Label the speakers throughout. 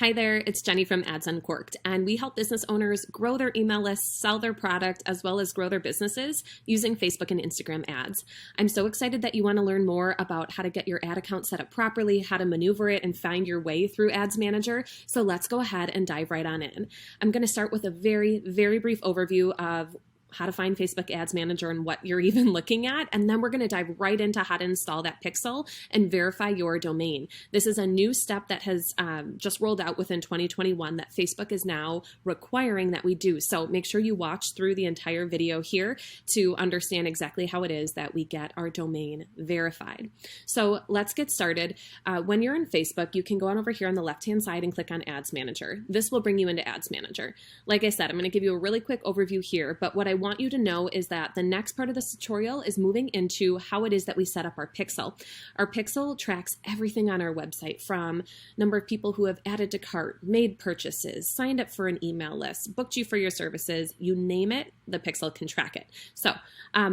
Speaker 1: Hi there, it's Jenny from Ads Uncorked, and we help business owners grow their email lists, sell their product, as well as grow their businesses using Facebook and Instagram ads. I'm so excited that you want to learn more about how to get your ad account set up properly, how to maneuver it, and find your way through Ads Manager. So let's go ahead and dive right on in. I'm going to start with a very brief overview of how to find Facebook Ads Manager and what you're even looking at. And then we're going to dive right into how to install that pixel and verify your domain. This is a new step that has just rolled out within 2021 that Facebook is now requiring that we do. So make sure you watch through the entire video here to understand exactly how it is that we get our domain verified. So let's get started. When you're in Facebook, you can go on over here on the left-hand side and click on Ads Manager. This will bring you into Ads Manager. Like I said, I'm going to give you a really quick overview here, but what I want you to know is that the next part of this tutorial is moving into how it is that we set up our pixel. Our pixel tracks everything on our website, from number of people who have added to cart, made purchases, signed up for an email list, booked you for your services, you name it, the pixel can track it. So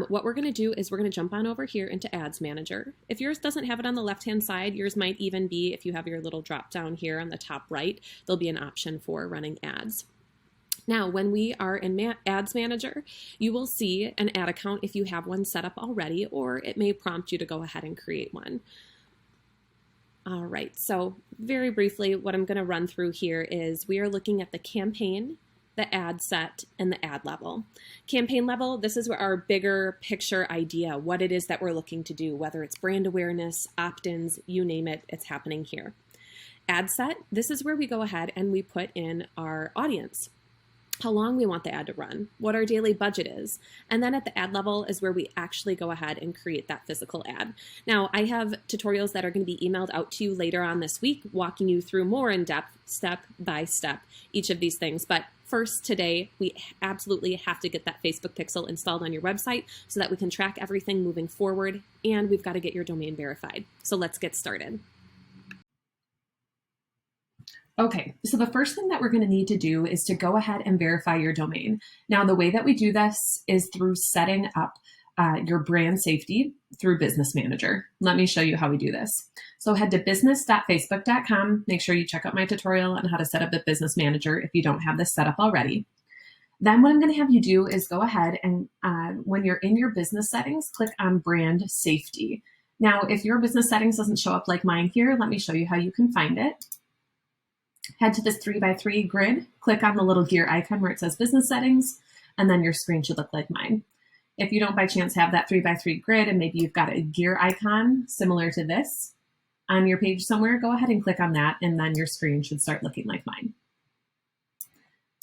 Speaker 1: what we're going to do is we're going to jump on over here into Ads Manager. If yours doesn't have it on the left-hand side, yours might even be, if you have your little drop down here on the top right, there'll be an option for running ads. Now, when we are in Ads Manager, you will see an ad account if you have one set up already, or it may prompt you to go ahead and create one. All right, so very briefly, what I'm going to run through here is we are looking at the campaign, the ad set, and the ad level. Campaign level, this is where our bigger picture idea, what it is that we're looking to do, whether it's brand awareness, opt-ins, you name it, it's happening here. Ad set, this is where we go ahead and we put in our audience, how long we want the ad to run, what our daily budget is. And then at the ad level is where we actually go ahead and create that physical ad. Now, I have tutorials that are going to be emailed out to you later on this week, walking you through more in depth, step by step, each of these things. But first, today, we absolutely have to get that Facebook pixel installed on your website so that we can track everything moving forward, and we've got to get your domain verified. So let's get started. Okay, so the first thing that we're going to need to do is to go ahead and verify your domain. Now, the way that we do this is through setting up your brand safety through Business Manager. Let me show you how we do this. So head to business.facebook.com. Make sure you check out my tutorial on how to set up a Business Manager if you don't have this set up already. Then what I'm going to have you do is go ahead and when you're in your business settings, click on Brand Safety. Now, if your business settings doesn't show up like mine here, let me show you how you can find it. Head to this 3x3 grid, click on the little gear icon where it says Business Settings, and then your screen should look like mine. If you don't by chance have that 3x3 grid and maybe you've got a gear icon similar to this on your page somewhere, go ahead and click on that, and then your screen should start looking like mine.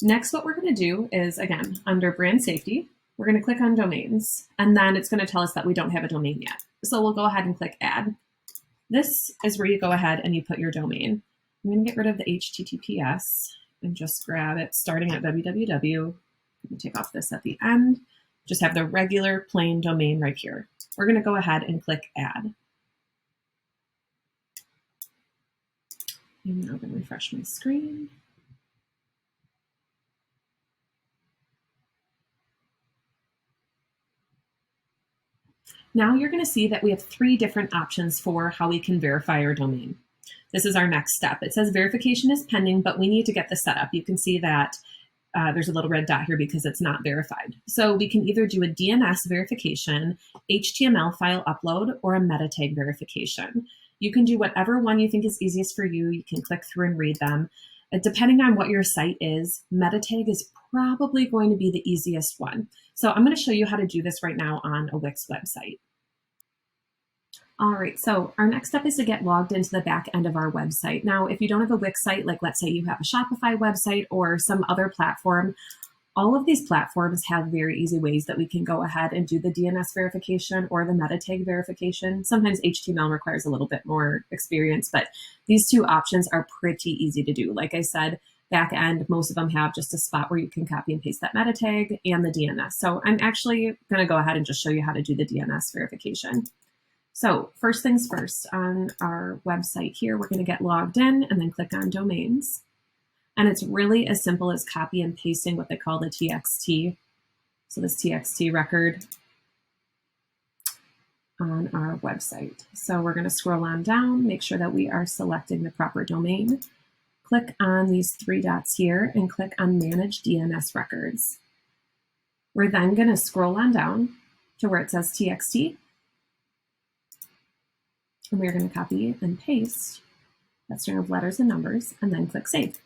Speaker 1: Next, what we're going to do is, again, under Brand Safety, we're going to click on Domains, and then it's going to tell us that we don't have a domain yet. So we'll go ahead and click Add. This is where you go ahead and you put your domain. I'm going to get rid of the HTTPS and just grab it starting at www. I'm going to take off this at the end. Just have the regular plain domain right here. We're going to go ahead and click Add. And now I'm going to refresh my screen. Now you're going to see that we have 3 different options for how we can verify our domain. This is our next step. It says verification is pending, but we need to get this set up. You can see that there's a little red dot here because it's not verified. So we can either do a DNS verification, HTML file upload, or a meta tag verification. You can do whatever one you think is easiest for you. You can click through and read them. Depending on what your site is, meta tag is probably going to be the easiest one. So I'm going to show you how to do this right now on a Wix website. All right, so our next step is to get logged into the back end of our website. Now, if you don't have a Wix site, like let's say you have a Shopify website or some other platform, all of these platforms have very easy ways that we can go ahead and do the DNS verification or the meta tag verification. Sometimes HTML requires a little bit more experience, but these 2 options are pretty easy to do. Like I said, back end, most of them have just a spot where you can copy and paste that meta tag and the DNS. So I'm actually going to go ahead and just show you how to do the DNS verification. So first things first, on our website here, we're going to get logged in and then click on Domains. And it's really as simple as copy and pasting what they call the TXT. So this TXT record on our website. So we're going to scroll on down, make sure that we are selecting the proper domain. click on these three dots here and click on Manage DNS Records. We're then going to scroll on down to where it says TXT, and we're going to copy and paste that string of letters and numbers, and then click Save.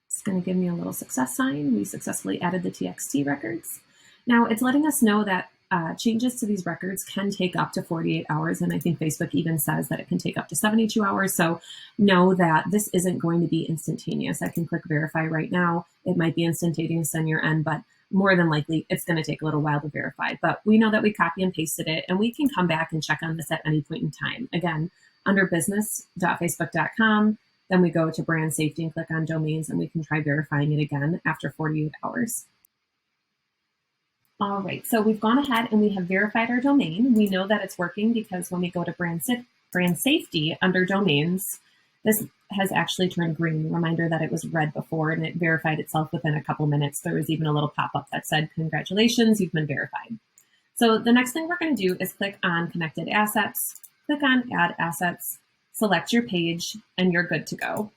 Speaker 1: It's going to give me a little success sign. We successfully added the TXT records. Now it's letting us know that changes to these records can take up to 48 hours, and I think Facebook even says that it can take up to 72 hours. So know that this isn't going to be instantaneous. I can click verify right now. It might be instantaneous on your end, but more than likely it's going to take a little while to verify. But we know that we copy and pasted it, and we can come back and check on this at any point in time. Again, under business.facebook.com, then we go to brand safety and click on domains, and we can try verifying it again after 48 hours. All right, so we've gone ahead and we have verified our domain. We know that it's working because when we go to brand safety under domains, this has actually turned green, a reminder that it was red before, and it verified itself within a couple minutes. There was even a little pop-up that said, congratulations, you've been verified. So the next thing we're going to do is click on Connected Assets, click on Add Assets, select your page, and you're good to go.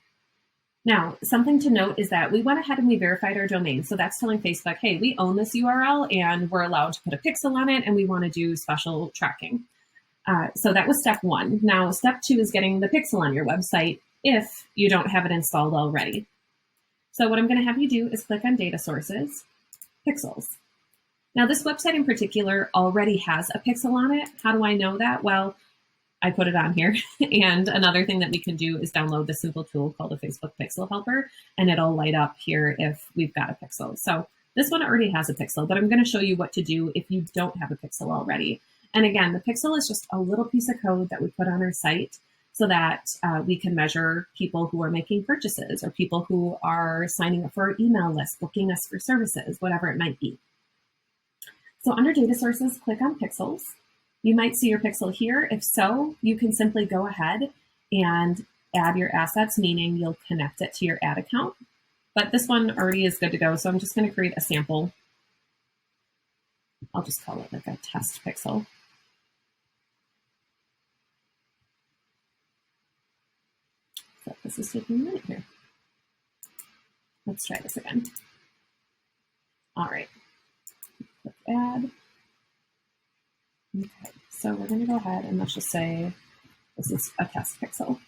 Speaker 1: Now, something to note is that we went ahead and we verified our domain. So that's telling Facebook, hey, we own this URL and we're allowed to put a pixel on it and we want to do special tracking. So that was step one. Now, step two is getting the pixel on your website if you don't have it installed already. So what I'm going to have you do is click on Data Sources, Pixels. Now, this website in particular already has a pixel on it. How do I know that? Well, I put it on here. And another thing that we can do is download the simple tool called a Facebook Pixel Helper, and it'll light up here if we've got a pixel. So this one already has a pixel, but I'm going to show you what to do if you don't have a pixel already. And again, the pixel is just a little piece of code that we put on our site so that we can measure people who are making purchases or people who are signing up for our email list, booking us for services, whatever it might be. So under Data Sources, click on Pixels. You might see your pixel here. If so, you can simply go ahead and add your assets, meaning you'll connect it to your ad account. But this one already is good to go, so I'm just going to create a sample. I'll just call it like a test pixel. So this is taking a minute here. Let's try this again. All right, click add. Okay, so we're going to go ahead and let's just say this is a test pixel.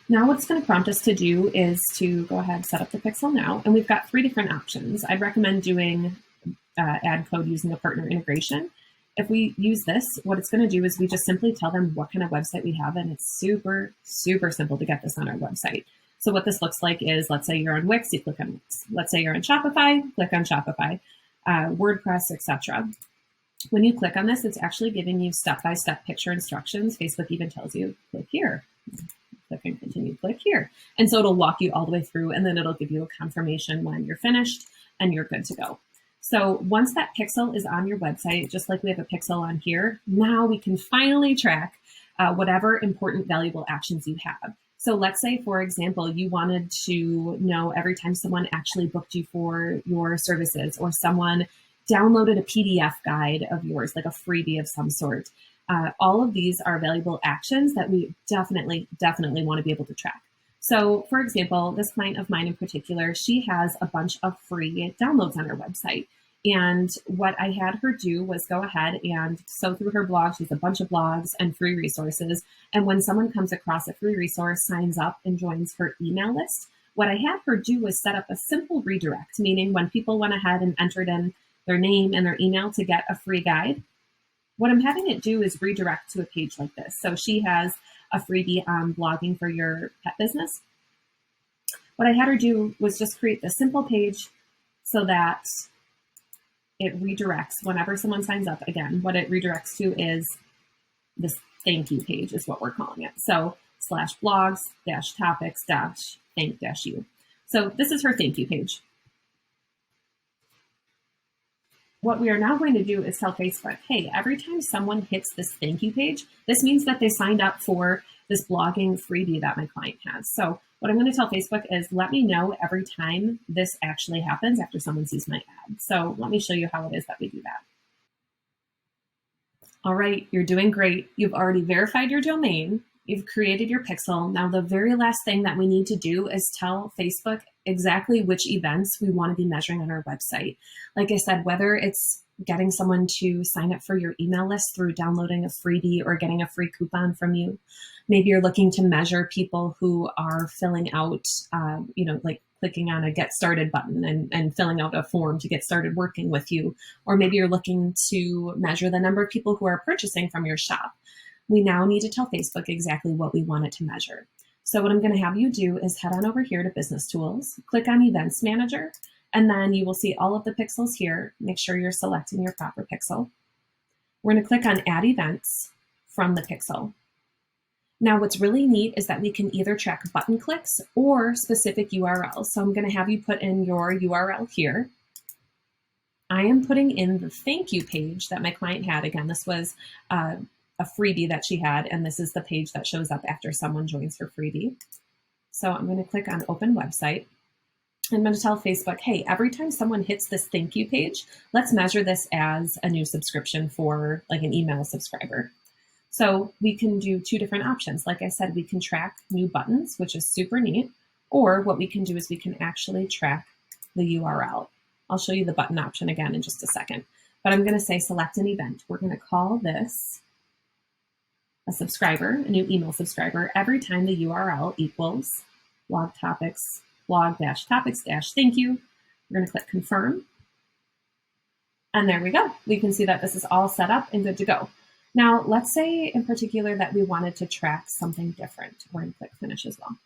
Speaker 1: Now what it's going to prompt us to do is to go ahead and set up the pixel now, and we've got three different options. I'd recommend doing ad code using a partner integration. If we use this, what it's going to do is we just simply tell them what kind of website we have, and it's super, super simple to get this on our website. So what this looks like is, let's say you're on Wix, you click on Wix. Let's say you're on Shopify, click on Shopify. WordPress, etc. When you click on this, it's actually giving you step-by-step picture instructions. Facebook even tells you, click here, click and continue, click here. And so it'll walk you all the way through, and then it'll give you a confirmation when you're finished and you're good to go. So once that pixel is on your website, just like we have a pixel on here, now we can finally track whatever important, valuable actions you have. So let's say, for example, you wanted to know every time someone actually booked you for your services, or someone downloaded a PDF guide of yours, like a freebie of some sort. All of these are valuable actions that we definitely want to be able to track. So for example, this client of mine in particular, she has a bunch of free downloads on her website. And what I had her do was go ahead and so through her blog, she has a bunch of blogs and free resources. And when someone comes across a free resource, signs up and joins her email list, what I had her do was set up a simple redirect, meaning when people went ahead and entered in their name and their email to get a free guide, what I'm having it do is redirect to a page like this. So she has a freebie on blogging for your pet business. What I had her do was just create this simple page so that it redirects whenever someone signs up. Again, what it redirects to is this thank you page is what we're calling it. So /blogs-topics-thank-you. So this is her thank you page. What we are now going to do is tell Facebook, hey, every time someone hits this thank you page, this means that they signed up for this blogging freebie that my client has. So what I'm going to tell Facebook is let me know every time this actually happens after someone sees my ad. So let me show you how it is that we do that. All right, you're doing great. You've already verified your domain. You've created your pixel. Now, the very last thing that we need to do is tell Facebook exactly which events we want to be measuring on our website. Like I said, whether it's getting someone to sign up for your email list through downloading a freebie or getting a free coupon from you. Maybe you're looking to measure people who are filling out, like clicking on a get started button and filling out a form to get started working with you. Or maybe you're looking to measure the number of people who are purchasing from your shop. We now need to tell Facebook exactly what we want it to measure. So what I'm going to have you do is head on over here to Business Tools, click on Events Manager, and then you will see all of the pixels here. Make sure you're selecting your proper pixel. We're going to click on Add Events from the pixel. Now, what's really neat is that we can either track button clicks or specific URLs. So I'm going to have you put in your URL here. I am putting in the thank you page that my client had. Again, this was a freebie that she had, and this is the page that shows up after someone joins her freebie. So I'm going to click on Open Website. I'm going to tell Facebook, hey, every time someone hits this thank you page, let's measure this as a new subscription for like an email subscriber. So we can do two different options. Like I said, we can track new buttons, which is super neat. Or what we can do is we can actually track the URL. I'll show you the button option again in just a second. But I'm going to say select an event. We're going to call this a subscriber, a new email subscriber, every time the URL equals blog topics, blog-topics-thank you. We're going to click confirm. And there we go. We can see that this is all set up and good to go. Now, let's say in particular that we wanted to track something different. We're going to click finish as well.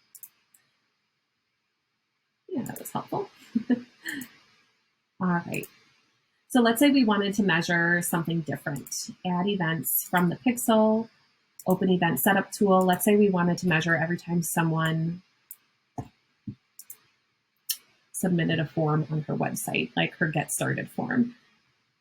Speaker 1: Yeah, that was helpful. All right. So let's say we wanted to measure something different. Add events from the pixel, open event setup tool. Let's say we wanted to measure every time someone submitted a form on her website, like her get started form.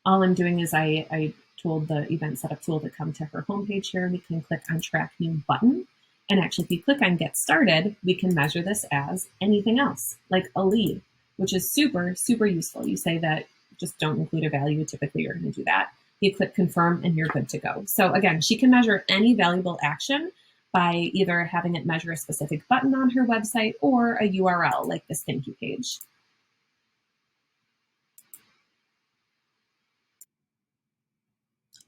Speaker 1: All I'm doing is I told the event setup tool to come to her homepage here. We can click on track new button. And actually, if you click on get started, we can measure this as anything else, like a lead, which is super, super useful. You say that just don't include a value. Typically, you're going to do that. You click confirm and you're good to go. So again, she can measure any valuable action by either having it measure a specific button on her website or a URL like this thank you page.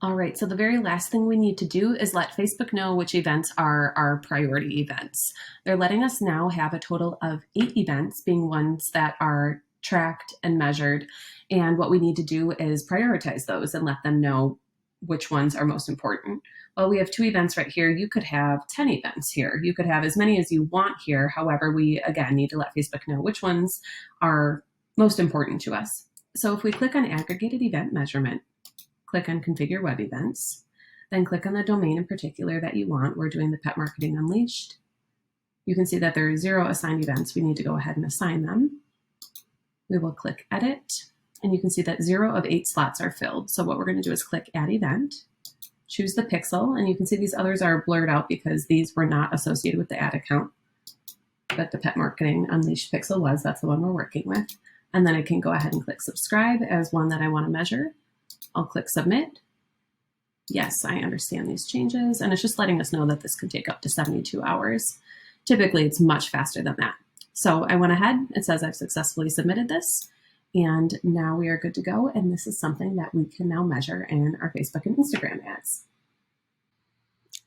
Speaker 1: All right, so the very last thing we need to do is let Facebook know which events are our priority events. They're letting us now have a total of 8 events, being ones that are tracked and measured. And what we need to do is prioritize those and let them know which ones are most important. Well, we have 2 events right here. You could have 10 events here. You could have as many as you want here. However, we, again, need to let Facebook know which ones are most important to us. So if we click on aggregated event measurement, click on configure web events, then click on the domain in particular that you want. We're doing the Pet Marketing Unleashed. You can see that there are 0 assigned events. We need to go ahead and assign them. We will click edit, and you can see that 0 of 8 slots are filled. So what we're going to do is click add event, choose the pixel, and you can see these others are blurred out because these were not associated with the ad account, but the Pet Marketing Unleashed pixel was. That's the one we're working with. And then I can go ahead and click subscribe as one that I want to measure. I'll click submit. Yes, I understand these changes. And it's just letting us know that this could take up to 72 hours. Typically, it's much faster than that. So I went ahead. It says I've successfully submitted this. And now we are good to go. And this is something that we can now measure in our Facebook and Instagram ads.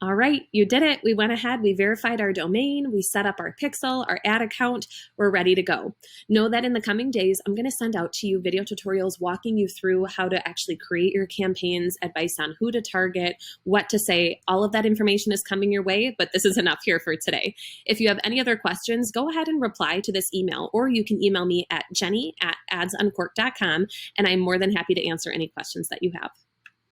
Speaker 1: All right, you did it. We went ahead, we verified our domain, we set up our pixel, our ad account, we're ready to go. Know that in the coming days, I'm gonna send out to you video tutorials walking you through how to actually create your campaigns, advice on who to target, what to say. All of that information is coming your way, but this is enough here for today. If you have any other questions, go ahead and reply to this email, or you can email me at jenny@adsuncorked.com, and I'm more than happy to answer any questions that you have.